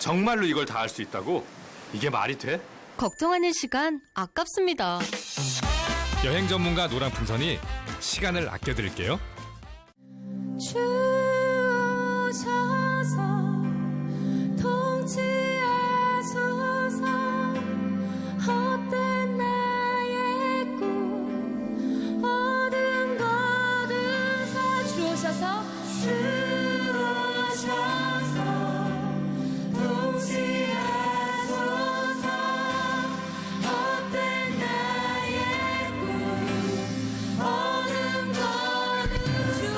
정말로 이걸 다 할 수 있다고? 이게 말이 돼? 걱정하는 시간 아깝습니다. 여행 전문가 노랑풍선이 시간을 아껴드릴게요. 주셔서 통치하소서 헛된 나의 꿈 어둠 거두사 주셔서 통치하소서 헛된 나의 꿈 어둠 거두소서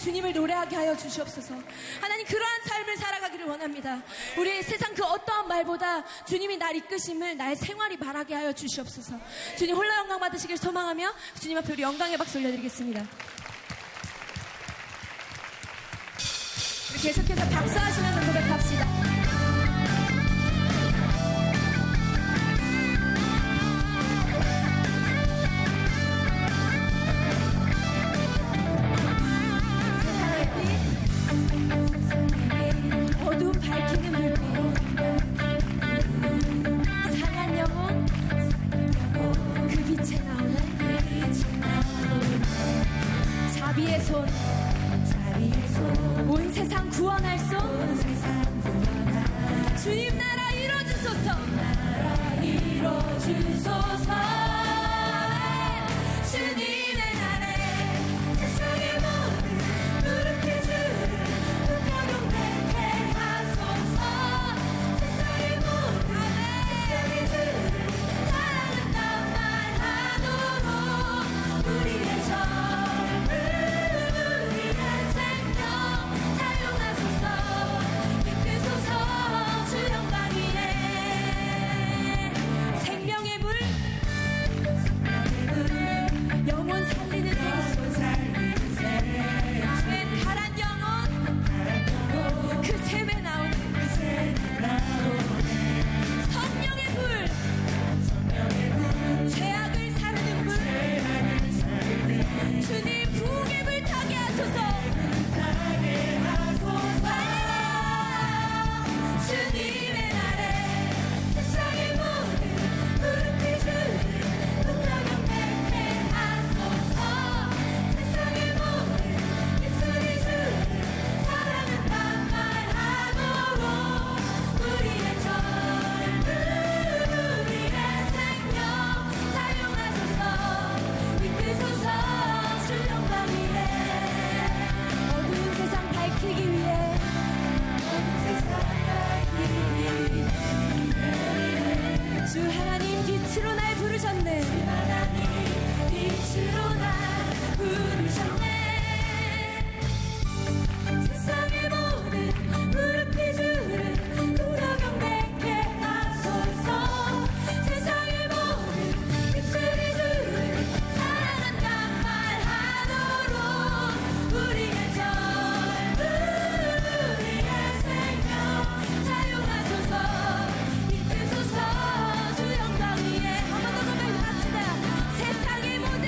주님을 노래하게 하여 주시옵소서. 하나님, 그러한 삶을 살아가기를 원합니다. 우리 세상 그 어떠한 말보다 주님이 날 이끄심을 나의 생활이 말하게 하여 주시옵소서. 주님 홀로 영광 받으시길 소망하며 주님 앞에 우리 영광의 박수 올려드리겠습니다. 우리 계속해서 박수하시면서 고백합시다. 어둠 밝히는 불빛, 상한 영혼, 그 빛에 나오는 자비의 손, 온 세상 구원할 손, 주님 나라 이뤄주소서. 주님의 날에 세상의 모든 무릎을 주를 높여 경배케 하소서. 세상의 모든 세상의 주를 사랑한다 말하도록 우리의 젊음 우리의 생명 사용하소서. 이끄소서 주 영광 위에 생명의 물 영혼 살리는 생수 아멘. 가란 영혼 그 샘에 나오는 성령의 불 죄악을 사르는 불 주님 부흥의 불 타게 하소서. 할렐루야. 주님의 날에 세상의 모든 무릎이 주를 높여 경배케 하소서. 세상의 모든 입술이 주를 사랑한다 말하도록 우리의 젊음 우리의 생명 사용하소서. 이끄소서 주 영광 위에 어두운 세상 밝히기 위해 주 하나님 빛으로 날 부르셨네. 주 하나님 빛으로 날 부르셨네. 세상의 모든 무릎이 주를 높여 경배케 하소서. 세상의 모든 입술이 주를 사랑한다 말하도록 우리의 젊음 우리의 생명 사용하소서. 이끄소서 주 영광 위에 한 번 더 고백합시다. 세상의 모든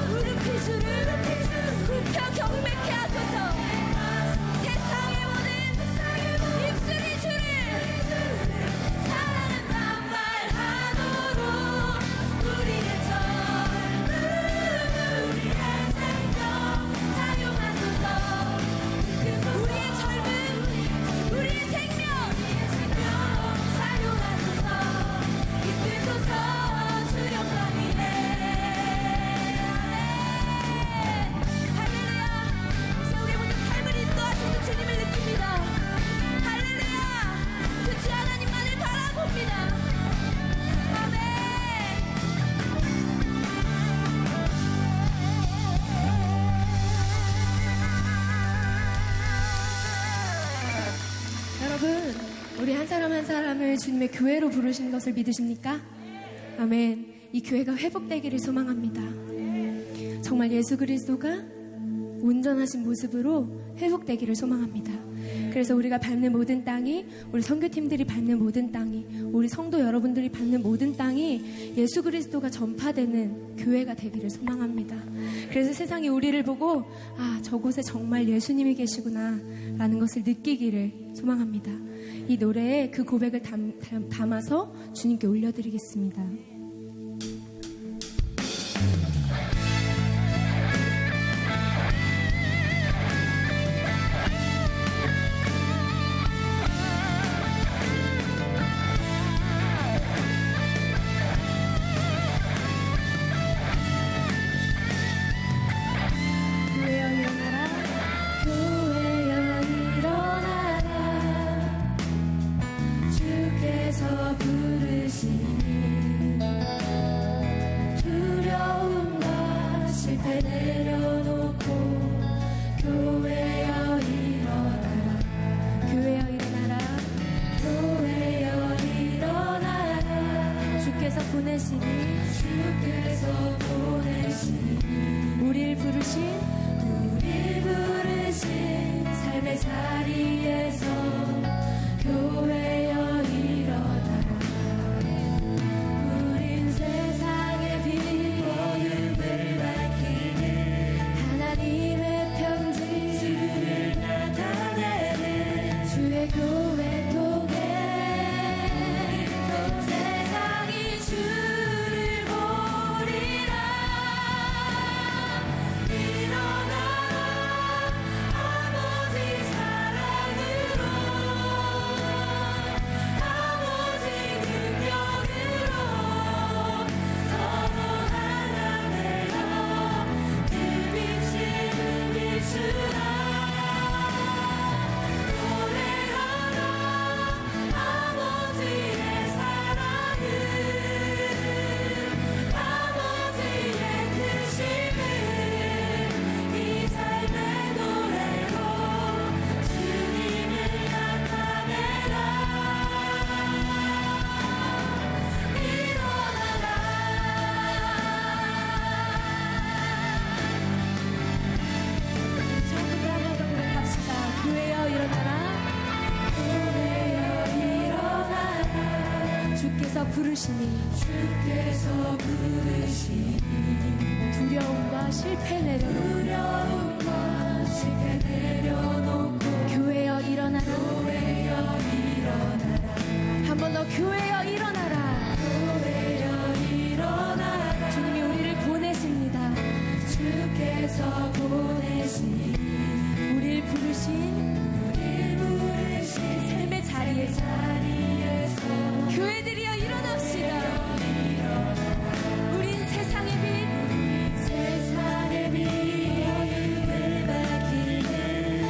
무릎이 주를 높여 경배케 하소서. 세상의 모든 입술이 주를 사랑한다 말하도록 우리의 젊음 우리의 생명 사용하소서. 우리의 젊음 우리의 생명 사용하소서. 이끄소서 주 영광 위에 할렐루야. 이제 우리 모두 삶을 인도하시는 주님을 느낍니다. 할렐루야. 그 주 하나님만을 바라봅니다. 아멘. 여러분, 우리 한 사람 한 사람을 주님의 교회로 부르신 것을 믿으십니까? 아멘. 이 교회가 회복되기를 소망합니다. 정말 예수 그리스도가 온전하신 모습으로 회복되기를 소망합니다. 그래서 우리가 밟는 모든 땅이, 우리 선교팀들이 밟는 모든 땅이, 우리 성도 여러분들이 밟는 모든 땅이 예수 그리스도가 전파되는 교회가 되기를 소망합니다. 그래서 세상이 우리를 보고 아, 저곳에 정말 예수님이 계시구나 라는 것을 느끼기를 소망합니다. 이 노래에 그 고백을 담아서 주님께 올려드리겠습니다. 부르시니 두려움 주께서 보내시니 우릴 부르신 삶의 자리에서 교회여 일어나라. 우린 세상의 빛 어둠을 밝히는 하나님의 편지 주를 나타내는 주의 교회 통해 세상이 주를 보리라. 일어나라 아버지 사랑으로 아버지 능력으로 서로 하나 되어 그 빛을 비추라. 노래하라 아버지의 사랑을 아버지의 크심을 이 삶의 노래로 주님을 나타내라. 일어나라. 전부 다 한번 고백합시다. 교회여 일어나라. 교회여 일어나라. 주께서 부르시니 두려움과 실패 내려놓고 교회여 일어나라. 한 번 더 교회여 일어나라. 주님이 우리를 보내십니다. 주께서 보내시니 우리를 부르신 삶의 자리에서 교회들이여 일어납시다. 우린 세상의 빛 어둠을 밝히는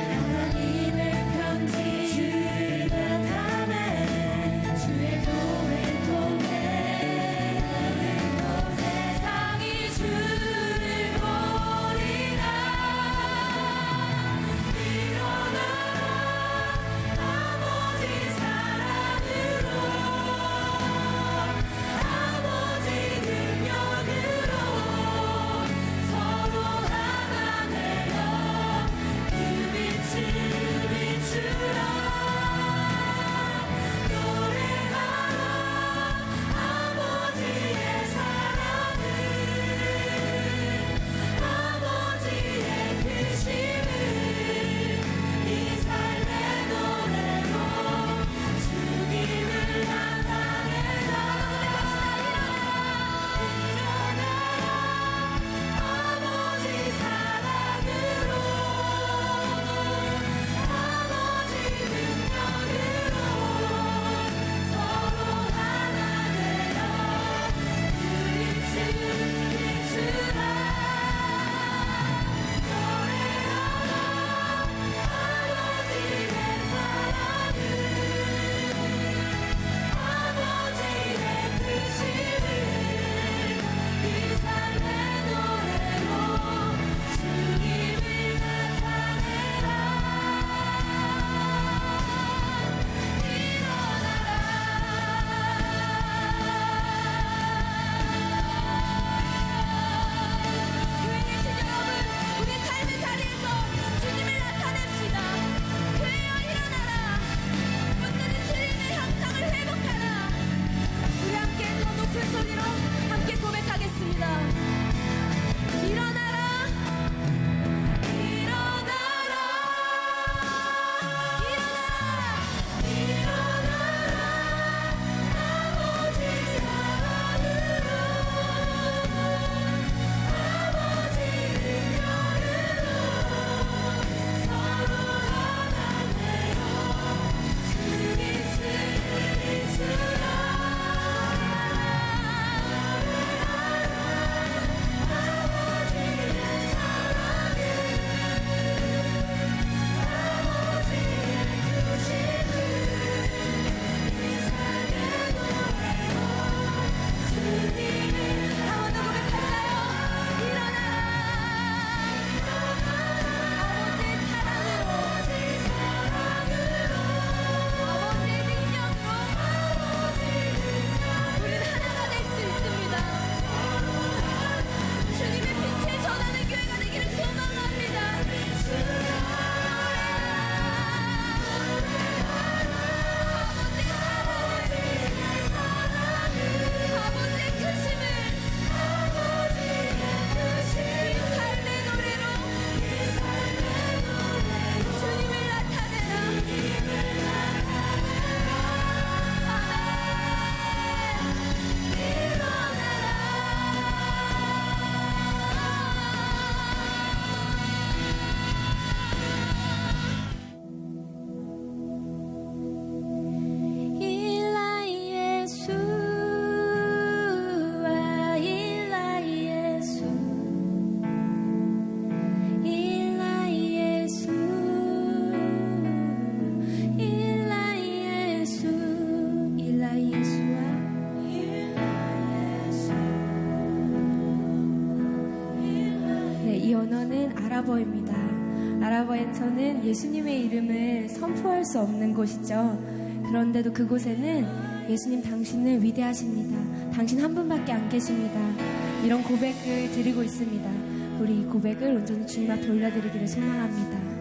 언어는 아랍어입니다. 아랍어에서는 예수님의 이름을 선포할 수 없는 곳이죠. 그런데도 그곳에는 예수님 당신은 위대하십니다. 당신 한 분밖에 안 계십니다. 이런 고백을 드리고 있습니다. 우리 이 고백을 온전히 주님 앞에 올려드리기를 소망합니다.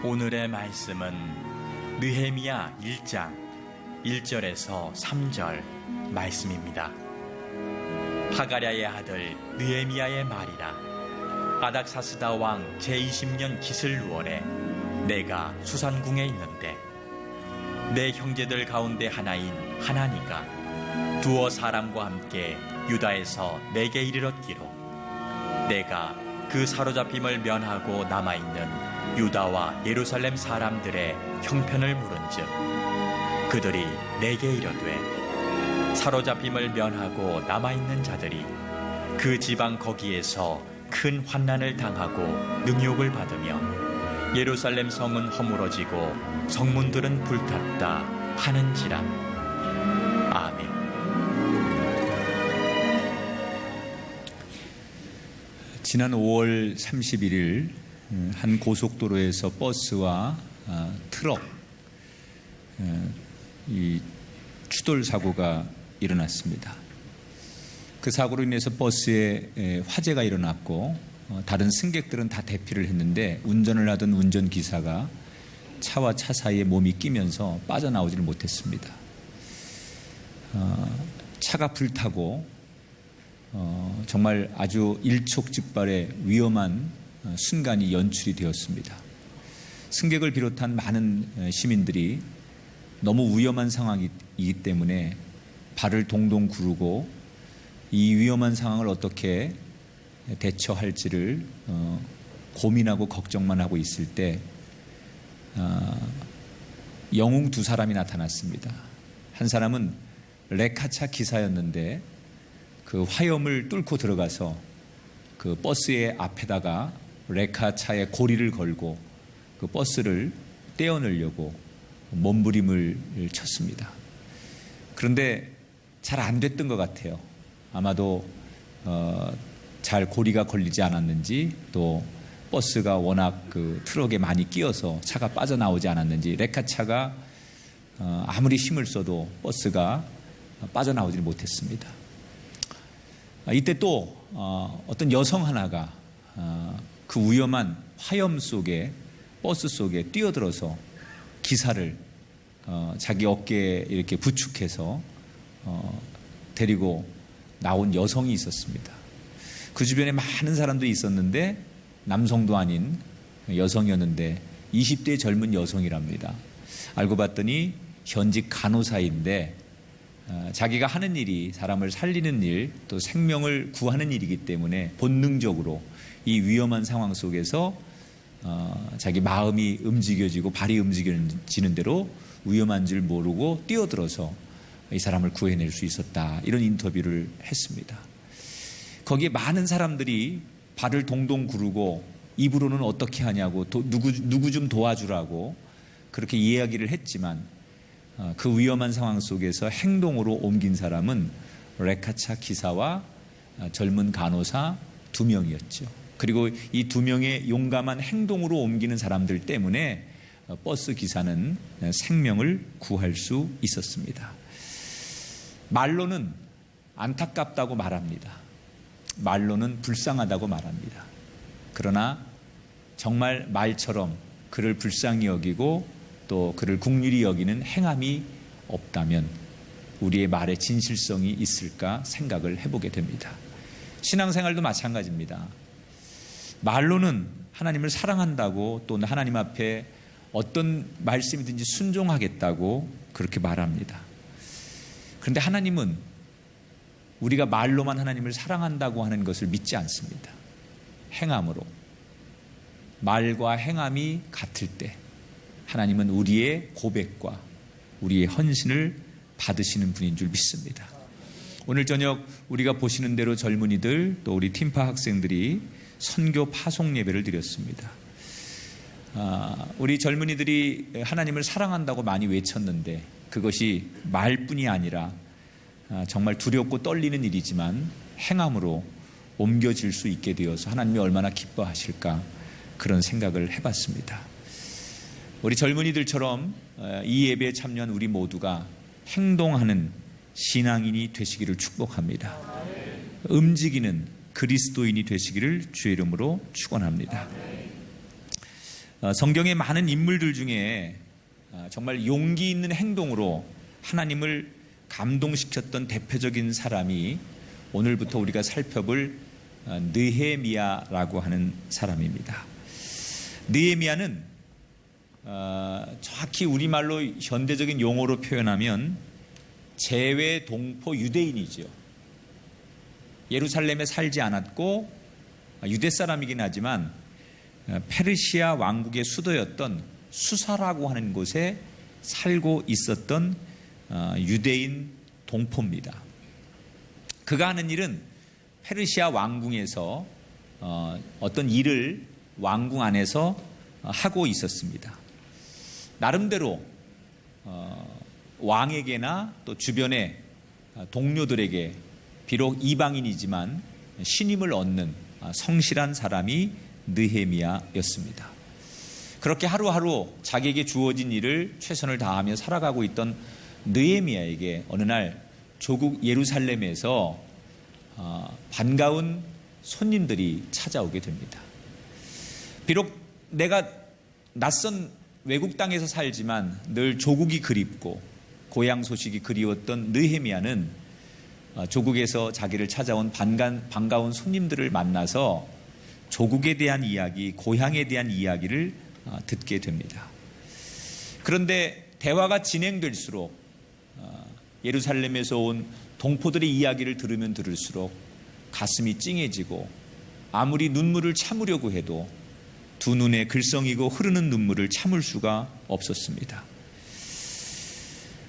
오늘의 말씀은 느헤미야 1장 1절에서 3절 말씀입니다. 하가랴의 아들 느헤미야의 말이라. 아닥사스다 왕 제20년 기슬루월에 내가 수산궁에 있는데 내 형제들 가운데 하나인 하나니가 두어 사람과 함께 유다에서 내게 이르렀기로 내가 그 사로잡힘을 면하고 남아있는 유다와 예루살렘 사람들의 형편을 물은즉 그들이 내게 이르되 사로잡힘을 면하고 남아있는 자들이 그 지방 거기에서 큰 환난을 당하고 능욕을 받으며 예루살렘 성은 허물어지고 성문들은 불탔다 하는지라. 아멘. 지난 5월 31일 한 고속도로에서 버스와 트럭 이 추돌 사고가 일어났습니다. 그 사고로 인해서 버스에 화재가 일어났고 다른 승객들은 다 대피를 했는데 운전을 하던 운전기사가 차와 차 사이에 몸이 끼면서 빠져나오지를 못했습니다. 차가 불타고 정말 아주 일촉즉발의 위험한 순간이 연출이 되었습니다. 승객을 비롯한 많은 시민들이 너무 위험한 상황이기 때문에 발을 동동 구르고 이 위험한 상황을 어떻게 대처할지를 고민하고 걱정만 하고 있을 때 영웅 두 사람이 나타났습니다. 한 사람은 레카차 기사였는데 그 화염을 뚫고 들어가서 그 버스의 앞에다가 레카차에 고리를 걸고 그 버스를 떼어내려고 몸부림을 쳤습니다. 그런데 잘 안 됐던 것 같아요. 아마도 잘 고리가 걸리지 않았는지 또 버스가 워낙 그 트럭에 많이 끼어서 차가 빠져나오지 않았는지 레카차가 아무리 힘을 써도 버스가 빠져나오지 못했습니다. 이때 또 어떤 여성 하나가 그 위험한 화염 속에 버스 속에 뛰어들어서 기사를 자기 어깨에 이렇게 부축해서 데리고 나온 여성이 있었습니다. 그 주변에 많은 사람들이 있었는데 남성도 아닌 여성이었는데 20대 젊은 여성이랍니다. 알고 봤더니 현직 간호사인데 자기가 하는 일이 사람을 살리는 일, 또 생명을 구하는 일이기 때문에 본능적으로 이 위험한 상황 속에서 자기 마음이 움직여지고 발이 움직여지는 대로 위험한 줄 모르고 뛰어들어서 이 사람을 구해낼 수 있었다. 이런 인터뷰를 했습니다. 거기에 많은 사람들이 발을 동동 구르고 입으로는 어떻게 하냐고 누구 좀 도와주라고 그렇게 이야기를 했지만 그 위험한 상황 속에서 행동으로 옮긴 사람은 레카차 기사와 젊은 간호사 2명이었죠. 그리고 이 2명의 용감한 행동으로 옮기는 사람들 때문에 버스 기사는 생명을 구할 수 있었습니다. 말로는 안타깝다고 말합니다. 말로는 불쌍하다고 말합니다. 그러나 정말 말처럼 그를 불쌍히 여기고 또 그를 긍휼히 여기는 행함이 없다면 우리의 말에 진실성이 있을까 생각을 해보게 됩니다. 신앙생활도 마찬가지입니다. 말로는 하나님을 사랑한다고 또 하나님 앞에 어떤 말씀이든지 순종하겠다고 그렇게 말합니다. 그런데 하나님은 우리가 말로만 하나님을 사랑한다고 하는 것을 믿지 않습니다. 행함으로. 말과 행함이 같을 때 하나님은 우리의 고백과 우리의 헌신을 받으시는 분인 줄 믿습니다. 오늘 저녁 우리가 보시는 대로 젊은이들 또 우리 팀파 학생들이 선교 파송 예배를 드렸습니다. 우리 젊은이들이 하나님을 사랑한다고 많이 외쳤는데 그것이 말뿐이 아니라 정말 두렵고 떨리는 일이지만 행함으로 옮겨질 수 있게 되어서 하나님이 얼마나 기뻐하실까 그런 생각을 해봤습니다. 우리 젊은이들처럼 이 예배에 참여한 우리 모두가 행동하는 신앙인이 되시기를 축복합니다. 움직이는 그리스도인이 되시기를 주의 이름으로 축원합니다. 성경의 많은 인물들 중에 정말 용기 있는 행동으로 하나님을 감동시켰던 대표적인 사람이 오늘부터 우리가 살펴볼 느헤미야라고 하는 사람입니다. 느헤미야는 정확히 우리말로 현대적인 용어로 표현하면 재외 동포 유대인이죠. 예루살렘에 살지 않았고 유대 사람이긴 하지만 페르시아 왕국의 수도였던 수사라고 하는 곳에 살고 있었던 유대인 동포입니다. 그가 하는 일은 페르시아 왕궁에서 어떤 일을 왕궁 안에서 하고 있었습니다. 나름대로 왕에게나 또 주변의 동료들에게 비록 이방인이지만 신임을 얻는 성실한 사람이 느헤미야였습니다. 그렇게 하루하루 자기에게 주어진 일을 최선을 다하며 살아가고 있던 느헤미야에게 어느 날 조국 예루살렘에서 반가운 손님들이 찾아오게 됩니다. 비록 내가 낯선 외국 땅에서 살지만 늘 조국이 그립고 고향 소식이 그리웠던 느헤미야는 조국에서 자기를 찾아온 반가운 손님들을 만나서 조국에 대한 이야기, 고향에 대한 이야기를 듣게 됩니다. 그런데 대화가 진행될수록 예루살렘에서 온 동포들의 이야기를 들으면 들을수록 가슴이 찡해지고 아무리 눈물을 참으려고 해도 두 눈에 글썽이고 흐르는 눈물을 참을 수가 없었습니다.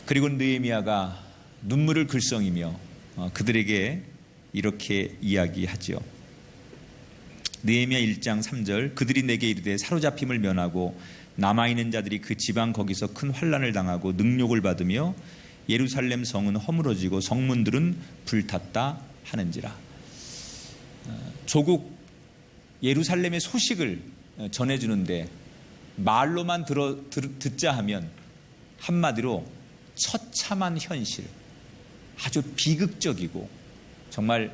그리고 느헤미야가 눈물을 글썽이며 그들에게 이렇게 이야기하죠. 느헤미야 1장 3절 그들이 내게 이르되 사로잡힘을 면하고 남아있는 자들이 그 지방 거기서 큰 환난을 당하고 능욕을 받으며 예루살렘 성은 허물어지고 성문들은 불탔다 하는지라. 조국 예루살렘의 소식을 전해주는데 말로만 듣자 하면 한마디로 처참한 현실, 아주 비극적이고 정말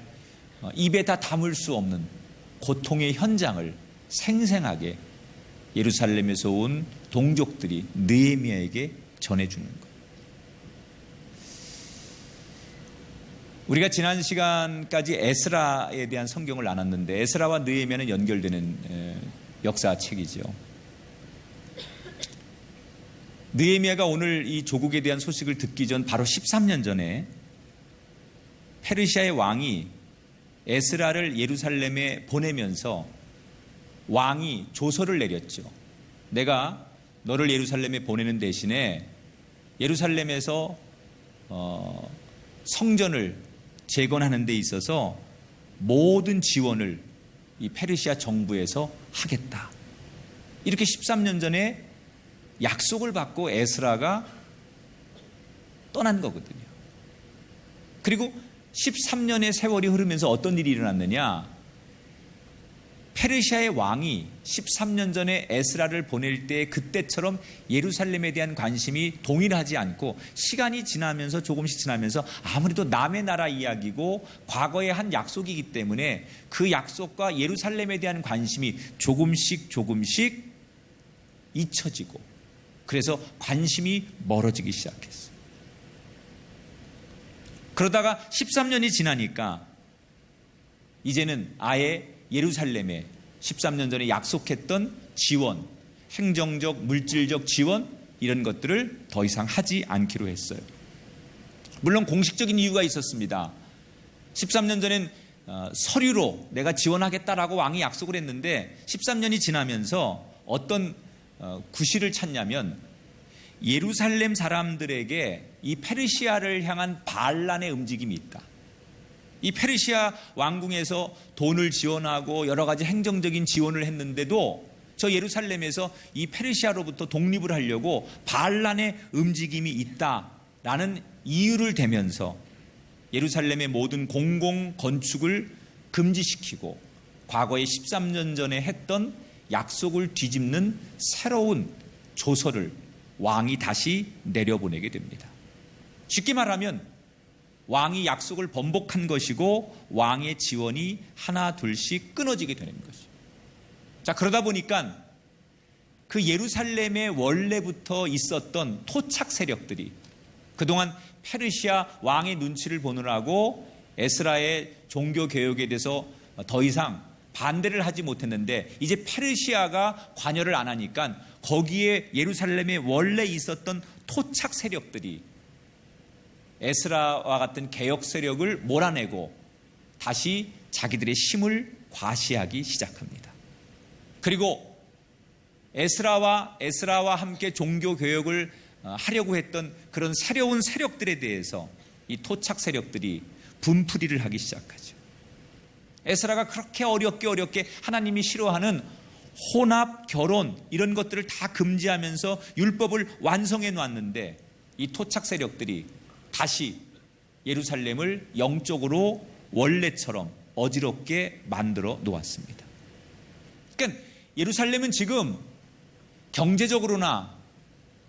입에 다 담을 수 없는 고통의 현장을 생생하게 예루살렘에서 온 동족들이 느헤미야에게 전해주는 것. 우리가 지난 시간까지 에스라에 대한 성경을 나눴는데 에스라와 느헤미야는 연결되는 역사책이죠. 느헤미야가 오늘 이 조국에 대한 소식을 듣기 전 바로 13년 전에 페르시아의 왕이 에스라를 예루살렘에 보내면서 왕이 조서를 내렸죠. 내가 너를 예루살렘에 보내는 대신에 예루살렘에서 성전을 재건하는 데 있어서 모든 지원을 이 페르시아 정부에서 하겠다. 이렇게 13년 전에 약속을 받고 에스라가 떠난 거거든요. 그리고 13년의 세월이 흐르면서 어떤 일이 일어났느냐? 페르시아의 왕이 13년 전에 에스라를 보낼 때 그때처럼 예루살렘에 대한 관심이 동일하지 않고 시간이 지나면서 조금씩 지나면서 아무래도 남의 나라 이야기고 과거의 한 약속이기 때문에 그 약속과 예루살렘에 대한 관심이 조금씩 잊혀지고 그래서 관심이 멀어지기 시작했어요. 그러다가 13년이 지나니까 이제는 아예 예루살렘에 13년 전에 약속했던 지원, 행정적, 물질적 지원 이런 것들을 더 이상 하지 않기로 했어요. 물론 공식적인 이유가 있었습니다. 13년 전엔 서류로 내가 지원하겠다라고 왕이 약속을 했는데 13년이 지나면서 어떤 구실을 찾냐면 예루살렘 사람들에게 이 페르시아를 향한 반란의 움직임이 있다. 이 페르시아 왕궁에서 돈을 지원하고 여러 가지 행정적인 지원을 했는데도 저 예루살렘에서 이 페르시아로부터 독립을 하려고 반란의 움직임이 있다라는 이유를 대면서 예루살렘의 모든 공공 건축을 금지시키고 과거에 13년 전에 했던 약속을 뒤집는 새로운 조서를 왕이 다시 내려보내게 됩니다. 쉽게 말하면 왕이 약속을 번복한 것이고 왕의 지원이 하나 둘씩 끊어지게 되는 것이죠. 자, 그러다 보니까 그 예루살렘에 원래부터 있었던 토착 세력들이 그동안 페르시아 왕의 눈치를 보느라고 에스라의 종교 개혁에 대해서 더 이상 반대를 하지 못했는데 이제 페르시아가 관여를 안 하니까 거기에 예루살렘에 원래 있었던 토착 세력들이 에스라와 같은 개혁 세력을 몰아내고 다시 자기들의 힘을 과시하기 시작합니다. 그리고 에스라와 함께 종교 개혁을 하려고 했던 그런 새로운 세력들에 대해서 이 토착 세력들이 분풀이를 하기 시작하죠. 에스라가 그렇게 어렵게 하나님이 싫어하는 혼합, 결혼 이런 것들을 다 금지하면서 율법을 완성해 놨는데 이 토착 세력들이 다시 예루살렘을 영적으로 원래처럼 어지럽게 만들어 놓았습니다. 그러니까 예루살렘은 지금 경제적으로나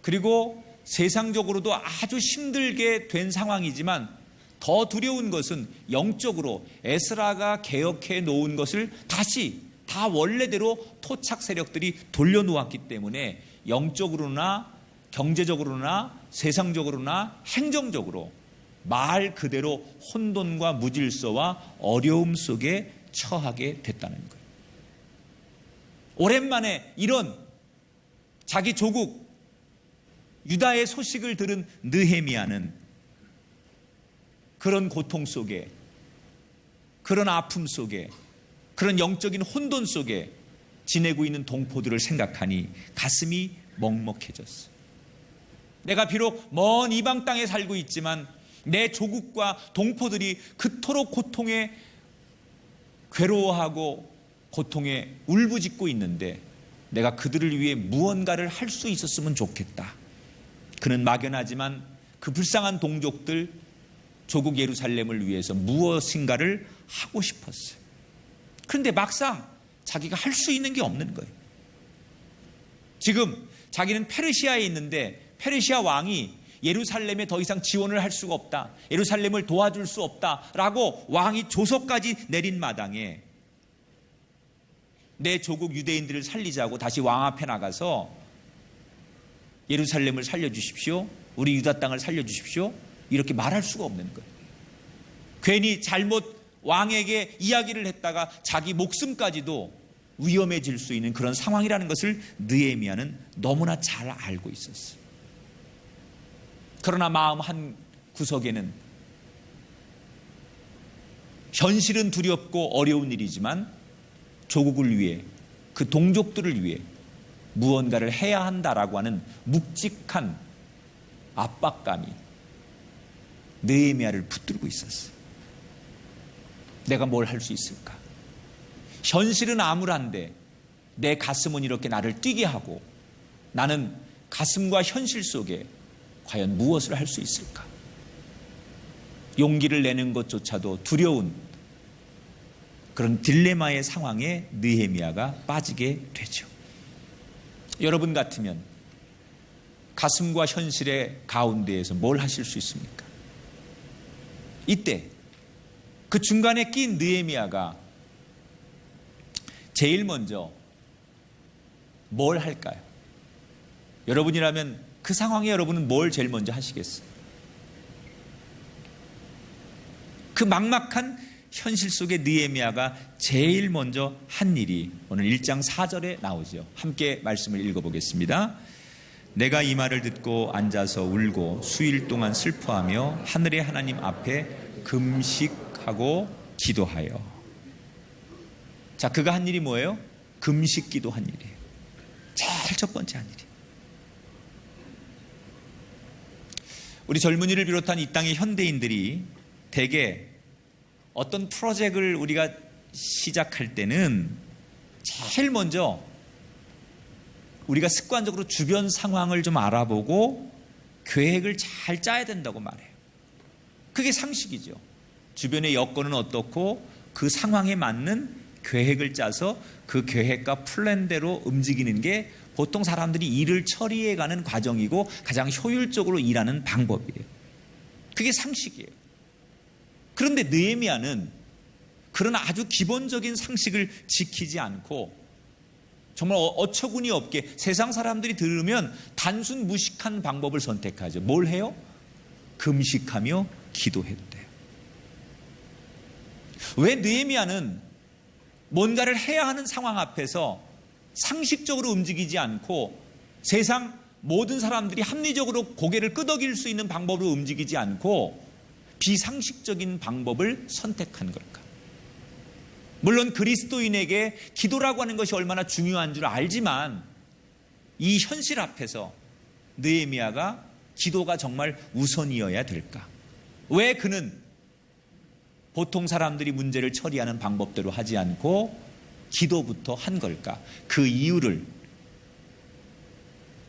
그리고 세상적으로도 아주 힘들게 된 상황이지만 더 두려운 것은 영적으로 에스라가 개혁해 놓은 것을 다시 다 원래대로 토착 세력들이 돌려놓았기 때문에 영적으로나 경제적으로나 세상적으로나 행정적으로 말 그대로 혼돈과 무질서와 어려움 속에 처하게 됐다는 거예요. 오랜만에 이런 자기 조국 유다의 소식을 들은 느헤미야는 그런 고통 속에, 그런 아픔 속에, 그런 영적인 혼돈 속에 지내고 있는 동포들을 생각하니 가슴이 먹먹해졌어요. 내가 비록 먼 이방 땅에 살고 있지만 내 조국과 동포들이 그토록 고통에 괴로워하고 고통에 울부짖고 있는데 내가 그들을 위해 무언가를 할 수 있었으면 좋겠다. 그는 막연하지만 그 불쌍한 동족들 조국 예루살렘을 위해서 무엇인가를 하고 싶었어요. 그런데 막상 자기가 할 수 있는 게 없는 거예요. 지금 자기는 페르시아에 있는데 페르시아 왕이 예루살렘에 더 이상 지원을 할 수가 없다. 예루살렘을 도와줄 수 없다라고 왕이 조서까지 내린 마당에 내 조국 유대인들을 살리자고 다시 왕 앞에 나가서 예루살렘을 살려주십시오. 우리 유다 땅을 살려주십시오. 이렇게 말할 수가 없는 거예요. 괜히 잘못 왕에게 이야기를 했다가 자기 목숨까지도 위험해질 수 있는 그런 상황이라는 것을 느헤미야는 너무나 잘 알고 있었어요. 그러나 마음 한 구석에는 현실은 두렵고 어려운 일이지만 조국을 위해 그 동족들을 위해 무언가를 해야 한다라고 하는 묵직한 압박감이 느헤미야를 붙들고 있었어요. 내가 뭘 할 수 있을까? 현실은 암울한데 내 가슴은 이렇게 나를 뛰게 하고 나는 가슴과 현실 속에 과연 무엇을 할 수 있을까? 용기를 내는 것조차도 두려운 그런 딜레마의 상황에 느헤미야가 빠지게 되죠. 여러분 같으면 가슴과 현실의 가운데에서 뭘 하실 수 있습니까? 이때 그 중간에 낀 느헤미야가 제일 먼저 뭘 할까요? 여러분이라면 그 상황에 여러분은 뭘 제일 먼저 하시겠어요? 그 막막한 현실 속에 느헤미야가 제일 먼저 한 일이 오늘 1장 4절에 나오죠. 함께 말씀을 읽어보겠습니다. 내가 이 말을 듣고 앉아서 울고 수일 동안 슬퍼하며 하늘의 하나님 앞에 금식하고 기도하여. 자, 그가 한 일이 뭐예요? 금식 기도한 일이에요. 제일 첫 번째 한 일이에요. 우리 젊은이를 비롯한 이 땅의 현대인들이 대개 어떤 프로젝트를 우리가 시작할 때는 제일 먼저 우리가 습관적으로 주변 상황을 좀 알아보고 계획을 잘 짜야 된다고 말해요. 그게 상식이죠. 주변의 여건은 어떻고 그 상황에 맞는 계획을 짜서 그 계획과 플랜대로 움직이는 게 보통 사람들이 일을 처리해가는 과정이고 가장 효율적으로 일하는 방법이에요. 그게 상식이에요. 그런데 느헤미야는 그런 아주 기본적인 상식을 지키지 않고 정말 어처구니 없게 세상 사람들이 들으면 단순 무식한 방법을 선택하죠. 뭘 해요? 금식하며 기도했대요. 왜 느헤미야는 뭔가를 해야 하는 상황 앞에서 상식적으로 움직이지 않고 세상 모든 사람들이 합리적으로 고개를 끄덕일 수 있는 방법으로 움직이지 않고 비상식적인 방법을 선택한 걸까? 물론 그리스도인에게 기도라고 하는 것이 얼마나 중요한 줄 알지만 이 현실 앞에서 느헤미야가 기도가 정말 우선이어야 될까? 왜 그는 보통 사람들이 문제를 처리하는 방법대로 하지 않고 기도부터 한 걸까? 그 이유를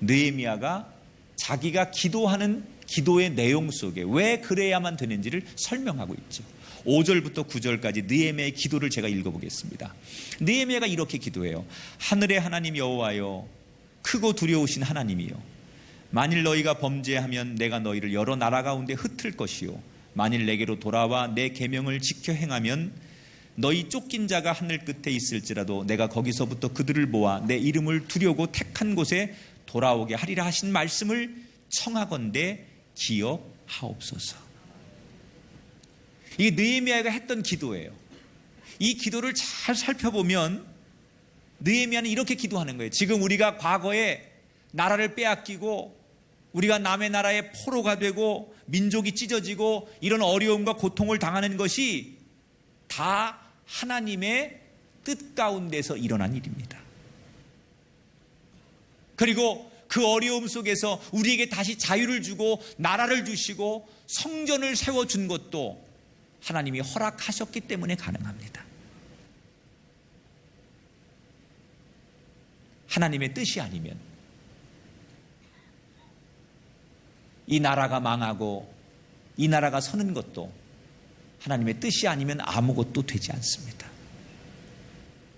느헤미야가 자기가 기도하는 기도의 내용 속에 왜 그래야만 되는지를 설명하고 있죠. 5절부터 9절까지 느헤미야의 기도를 제가 읽어보겠습니다. 느헤미야가 이렇게 기도해요. 하늘의 하나님 여호와여, 크고 두려우신 하나님이여, 만일 너희가 범죄하면 내가 너희를 여러 나라 가운데 흩을 것이요, 만일 내게로 돌아와 내 계명을 지켜 행하면 너희 쫓긴 자가 하늘 끝에 있을지라도 내가 거기서부터 그들을 모아 내 이름을 두려고 택한 곳에 돌아오게 하리라 하신 말씀을 청하건대 기억하옵소서. 이게 느헤미야가 했던 기도예요. 이 기도를 잘 살펴보면 느헤미야는 이렇게 기도하는 거예요. 지금 우리가 과거에 나라를 빼앗기고 우리가 남의 나라의 포로가 되고 민족이 찢어지고 이런 어려움과 고통을 당하는 것이 다 하나님의 뜻 가운데서 일어난 일입니다. 그리고 그 어려움 속에서 우리에게 다시 자유를 주고 나라를 주시고 성전을 세워준 것도 하나님이 허락하셨기 때문에 가능합니다. 하나님의 뜻이 아니면 이 나라가 망하고 이 나라가 서는 것도 하나님의 뜻이 아니면 아무것도 되지 않습니다.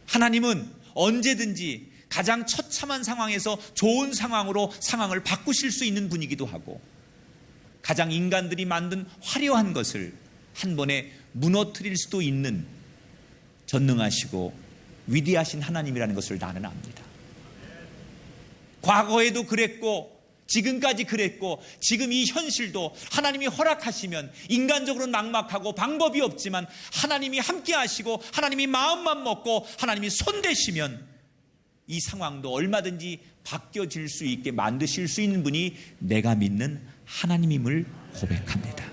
하나님은 언제든지 가장 처참한 상황에서 좋은 상황으로 상황을 바꾸실 수 있는 분이기도 하고 가장 인간들이 만든 화려한 것을 한 번에 무너뜨릴 수도 있는 전능하시고 위대하신 하나님이라는 것을 나는 압니다. 과거에도 그랬고 지금까지 그랬고 지금 이 현실도 하나님이 허락하시면 인간적으로는 막막하고 방법이 없지만 하나님이 함께 하시고 하나님이 마음만 먹고 하나님이 손대시면 이 상황도 얼마든지 바뀌어질 수 있게 만드실 수 있는 분이 내가 믿는 하나님임을 고백합니다.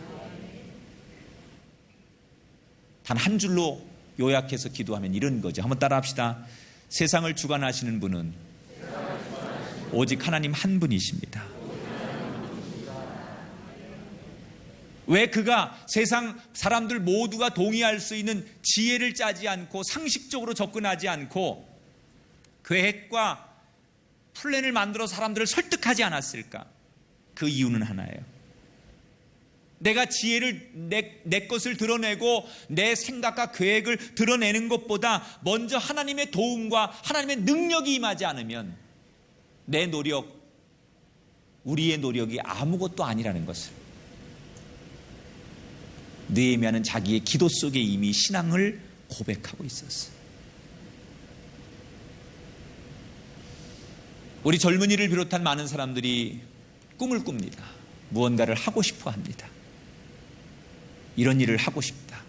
단 한 줄로 요약해서 기도하면 이런 거죠. 한번 따라 합시다. 세상을 주관하시는 분은 오직 하나님 한 분이십니다. 왜 그가 세상 사람들 모두가 동의할 수 있는 지혜를 짜지 않고 상식적으로 접근하지 않고 계획과 플랜을 만들어 사람들을 설득하지 않았을까? 그 이유는 하나예요. 내가 지혜를 내 것을 드러내고 내 생각과 계획을 드러내는 것보다 먼저 하나님의 도움과 하나님의 능력이 임하지 않으면 내 노력, 우리의 노력이 아무것도 아니라는 것을 느헤미야는 자기의 기도 속에 이미 신앙을 고백하고 있었어요. 우리 젊은이를 비롯한 많은 사람들이 꿈을 꿉니다. 무언가를 하고 싶어 합니다. 이런 일을 하고 싶다.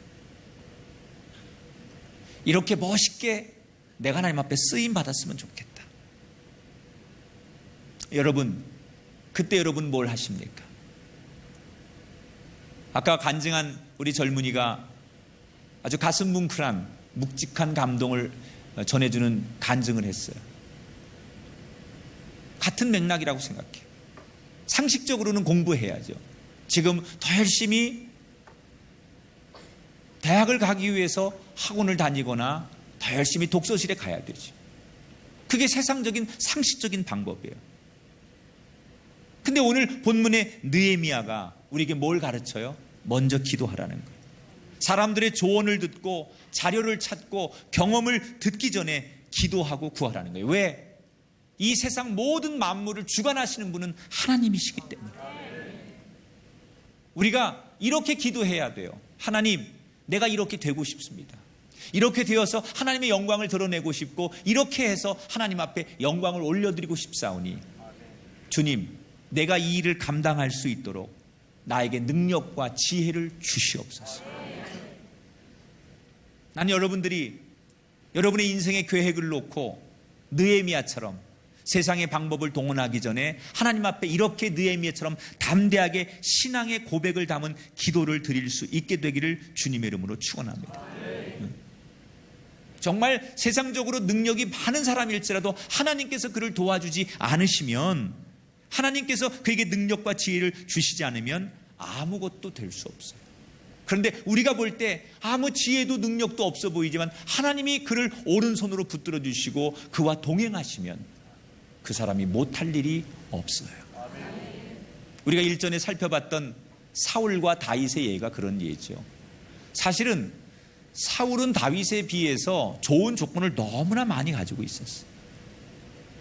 이렇게 멋있게 내가 하나님 앞에 쓰임 받았으면 좋겠다. 여러분, 그때 여러분 뭘 하십니까? 아까 간증한 우리 젊은이가 아주 가슴 뭉클한 묵직한 감동을 전해주는 간증을 했어요. 같은 맥락이라고 생각해요. 상식적으로는 공부해야죠. 지금 더 열심히 대학을 가기 위해서 학원을 다니거나 더 열심히 독서실에 가야 되죠. 그게 세상적인 상식적인 방법이에요. 근데 오늘 본문의 느헤미야가 우리에게 뭘 가르쳐요? 먼저 기도하라는 거예요. 사람들의 조언을 듣고 자료를 찾고 경험을 듣기 전에 기도하고 구하라는 거예요. 왜? 이 세상 모든 만물을 주관하시는 분은 하나님이시기 때문에. 우리가 이렇게 기도해야 돼요. 하나님, 내가 이렇게 되고 싶습니다. 이렇게 되어서 하나님의 영광을 드러내고 싶고 이렇게 해서 하나님 앞에 영광을 올려드리고 싶사오니 주님, 내가 이 일을 감당할 수 있도록 나에게 능력과 지혜를 주시옵소서. 난 여러분들이 여러분의 인생의 계획을 놓고 느헤미야처럼 세상의 방법을 동원하기 전에 하나님 앞에 이렇게 느헤미야처럼 담대하게 신앙의 고백을 담은 기도를 드릴 수 있게 되기를 주님의 이름으로 축원합니다. 정말 세상적으로 능력이 많은 사람일지라도 하나님께서 그를 도와주지 않으시면, 하나님께서 그에게 능력과 지혜를 주시지 않으면 아무것도 될 수 없어요. 그런데 우리가 볼 때 아무 지혜도 능력도 없어 보이지만 하나님이 그를 오른손으로 붙들어 주시고 그와 동행하시면 그 사람이 못할 일이 없어요. 우리가 일전에 살펴봤던 사울과 다윗의 예가 그런 예죠. 사실은 사울은 다윗에 비해서 좋은 조건을 너무나 많이 가지고 있었어요.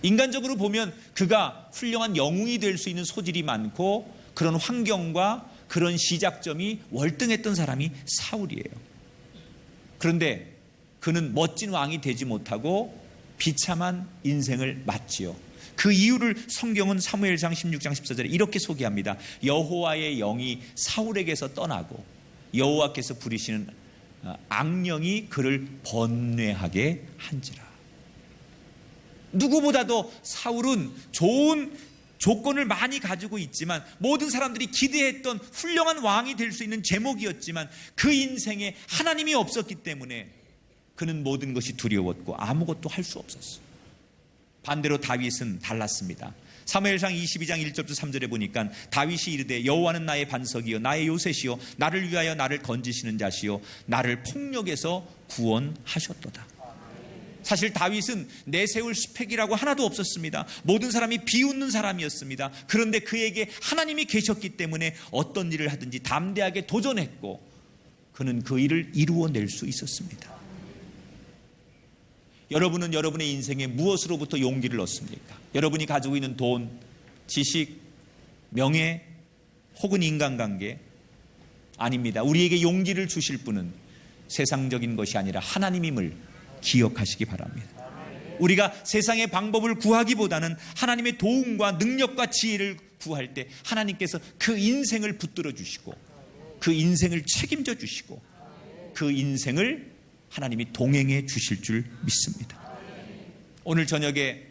인간적으로 보면 그가 훌륭한 영웅이 될 수 있는 소질이 많고 그런 환경과 그런 시작점이 월등했던 사람이 사울이에요. 그런데 그는 멋진 왕이 되지 못하고 비참한 인생을 맞지요. 그 이유를 성경은 사무엘상 16장 14절에 이렇게 소개합니다. 여호와의 영이 사울에게서 떠나고 여호와께서 부리시는 악령이 그를 번뇌하게 한지라. 누구보다도 사울은 좋은 조건을 많이 가지고 있지만, 모든 사람들이 기대했던 훌륭한 왕이 될 수 있는 제목이었지만 그 인생에 하나님이 없었기 때문에 그는 모든 것이 두려웠고 아무것도 할 수 없었어요. 반대로 다윗은 달랐습니다. 사무엘상 22장 1절부터 3절에 보니까 다윗이 이르되 여호와는 나의 반석이요 나의 요새시요 나를 위하여 나를 건지시는 자시요 나를 폭력에서 구원하셨도다. 사실 다윗은 내세울 스펙이라고 하나도 없었습니다. 모든 사람이 비웃는 사람이었습니다. 그런데 그에게 하나님이 계셨기 때문에 어떤 일을 하든지 담대하게 도전했고 그는 그 일을 이루어낼 수 있었습니다. 여러분은 여러분의 인생에 무엇으로부터 용기를 얻습니까? 여러분이 가지고 있는 돈, 지식, 명예 혹은 인간관계? 아닙니다. 우리에게 용기를 주실 분은 세상적인 것이 아니라 하나님임을 기억하시기 바랍니다. 우리가 세상의 방법을 구하기보다는 하나님의 도움과 능력과 지혜를 구할 때 하나님께서 그 인생을 붙들어 주시고 그 인생을 책임져 주시고 그 인생을 하나님이 동행해 주실 줄 믿습니다. 오늘 저녁에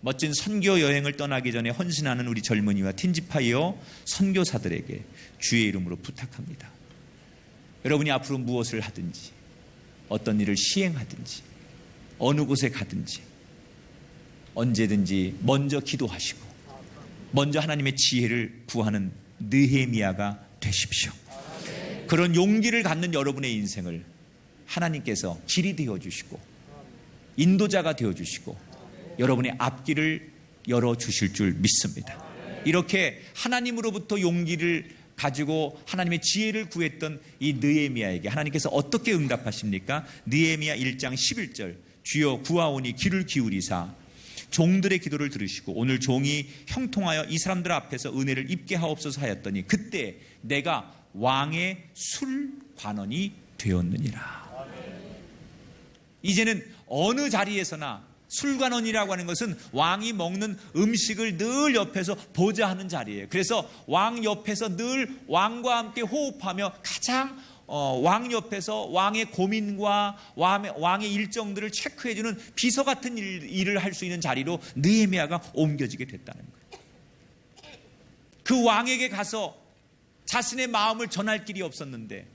멋진 선교 여행을 떠나기 전에 헌신하는 우리 젊은이와 틴지파이어 선교사들에게 주의 이름으로 부탁합니다. 여러분이 앞으로 무엇을 하든지 어떤 일을 시행하든지 어느 곳에 가든지 언제든지 먼저 기도하시고 먼저 하나님의 지혜를 구하는 느헤미야가 되십시오. 그런 용기를 갖는 여러분의 인생을 하나님께서 길이 되어주시고 인도자가 되어주시고 여러분의 앞길을 열어주실 줄 믿습니다. 이렇게 하나님으로부터 용기를 가지고 하나님의 지혜를 구했던 이 느헤미야에게 하나님께서 어떻게 응답하십니까? 느헤미야 1장 11절 주여 구하오니 귀를 기울이사 종들의 기도를 들으시고 오늘 종이 형통하여 이 사람들 앞에서 은혜를 입게 하옵소서 하였더니 그때 내가 왕의 술관원이 되었느니라. 이제는 어느 자리에서나 술관원이라고 하는 것은 왕이 먹는 음식을 늘 옆에서 보좌하는 자리예요. 그래서 왕 옆에서 늘 왕과 함께 호흡하며 가장 왕 옆에서 왕의 고민과 왕의 일정들을 체크해주는 비서 같은 일을 할 수 있는 자리로 느헤미야가 옮겨지게 됐다는 거예요. 그 왕에게 가서 자신의 마음을 전할 길이 없었는데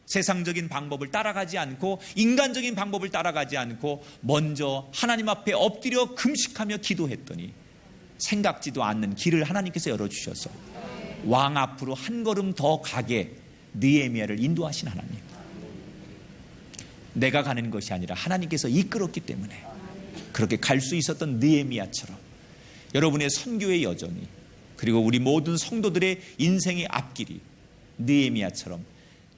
세상적인 방법을 따라가지 않고 인간적인 방법을 따라가지 않고 먼저 하나님 앞에 엎드려 금식하며 기도했더니 생각지도 않는 길을 하나님께서 열어주셔서 왕 앞으로 한 걸음 더 가게 느헤미야를 인도하신 하나님. 내가 가는 것이 아니라 하나님께서 이끌었기 때문에 그렇게 갈 수 있었던 느헤미야처럼 여러분의 선교의 여정이 그리고 우리 모든 성도들의 인생의 앞길이 느헤미야처럼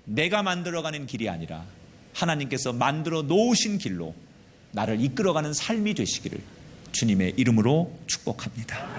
내가 만들어가는 길이 아니라 하나님께서 만들어 놓으신 길로 나를 이끌어가는 삶이 되시기를 주님의 이름으로 축복합니다.